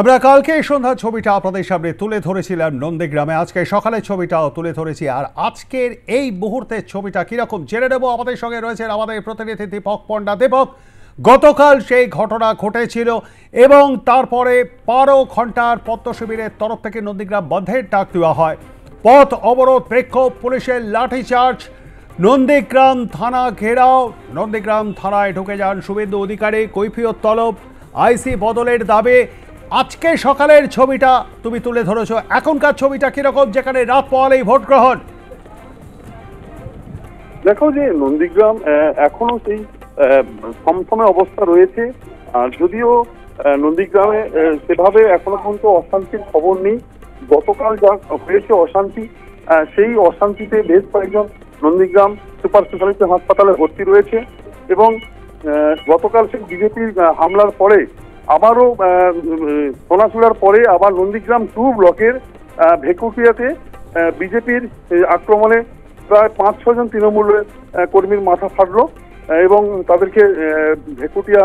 আমরা কালকে সন্ধ্যা ছবিটা আপনাদের সামনে তুলে ধরেছিলাম নন্দীগ্রামে, আজকে সকালে ছবিটাও তুলে ধরেছি। আর আজকের এই মুহূর্তের ছবিটা কিরকম জেনে নেব। আমাদের সঙ্গে রয়েছেন আমাদের প্রতিনিধি দীপক পণ্ডা। দীপক, গতকাল সেই ঘটনা ঘটেছিল এবং তারপরে 12 ঘন্টার পদ্ম শিবিরের তরফ থেকে নন্দীগ্রাম বন্ধের ডাক দেওয়া হয়। পথ অবরোধ, বিক্ষোভ, পুলিশের লাঠিচার্জ, নন্দীগ্রাম থানা ঘেরাও। নন্দীগ্রাম থানায় ঢুকে যান শুভেন্দু অধিকারী, কৈফিয়ত তলব, আইসি বদলের দাবি। আজকে সকালের ছবিটা তুমি তুলে ধরেছো, এখনকার ছবিটা কিরকম, যেখানে রাত পোহালেই ভোট গ্রহণ? দেখো যে নন্দীগ্রাম এখনো সেই থমথমে অবস্থা রয়েছে। আর যদিও নন্দীগ্রামে সেভাবে এখনো পর্যন্ত অশান্তির খবর নেই। গতকাল যা হয়েছে অশান্তি, সেই অশান্তিতে বেশ কয়েকজন নন্দীগ্রাম সুপার স্পেশালিটি হাসপাতালে ভর্তি রয়েছে। এবং গতকাল সেই বিজেপির হামলার পরে আবারও সোনাচুড়ার পরে আবার নন্দীগ্রাম 2 ব্লকের ভেকুটিয়াতে বিজেপির আক্রমণে প্রায় 5-6 জন তৃণমূলের কর্মীর মাথা ফাটলো এবং তাদেরকে ভেকুটিয়া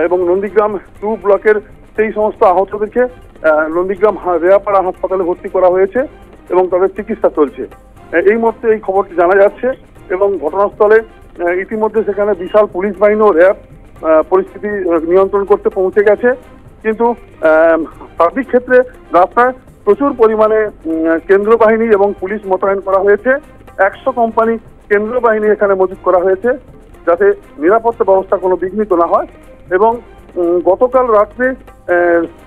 এবং নন্দীগ্রাম 2 ব্লকের সেই সমস্ত আহতদেরকে নন্দীগ্রাম রেয়াপাড়া হাসপাতালে ভর্তি করা হয়েছে এবং তাদের চিকিৎসা চলছে। এই মুহূর্তে এই খবরটি জানা যাচ্ছে এবং ঘটনাস্থলে ইতিমধ্যে সেখানে বিশাল পুলিশ বাহিনী ও র্যাব পরিস্থিতি নিয়ন্ত্রণ করতে পৌঁছে গেছে। কিন্তু সার্বিক ক্ষেত্রে রাস্তায় প্রচুর পরিমাণে কেন্দ্র বাহিনী এবং পুলিশ মোতায়েন করা হয়েছে। 100 কোম্পানি কেন্দ্র বাহিনী এখানে মজুত করা হয়েছে যাতে নিরাপত্তা ব্যবস্থা কোনো বিঘ্নিত না হয়। এবং গতকাল রাত্রে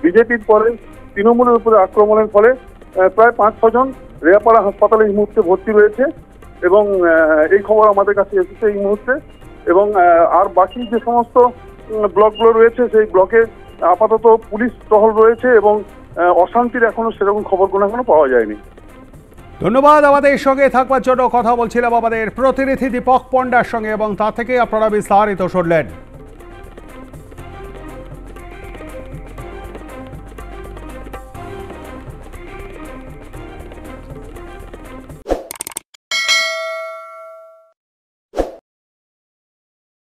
বিজেপির পরে তৃণমূলের উপরে আক্রমণের ফলে প্রায় 5-6 জন রেয়াপাড়া হাসপাতালে এই মুহূর্তে ভর্তি রয়েছে এবং এই খবর আমাদের কাছে এসেছে এই মুহূর্তে। এবং আর বাকি যে সমস্ত ব্লকগুলো রয়েছে সেই ব্লকে আপাতত পুলিশ টহল রয়েছে এবং অশান্তির এখনো সেরকম খবর কোনো এখনো পাওয়া যায়নি। ধন্যবাদ আমাদের সঙ্গে থাকবার জন্য। কথা বলছিলাম আমাদের প্রতিনিধি দীপক পণ্ডার সঙ্গে এবং তা থেকে আপনারা বিস্তারিত শুনলেন।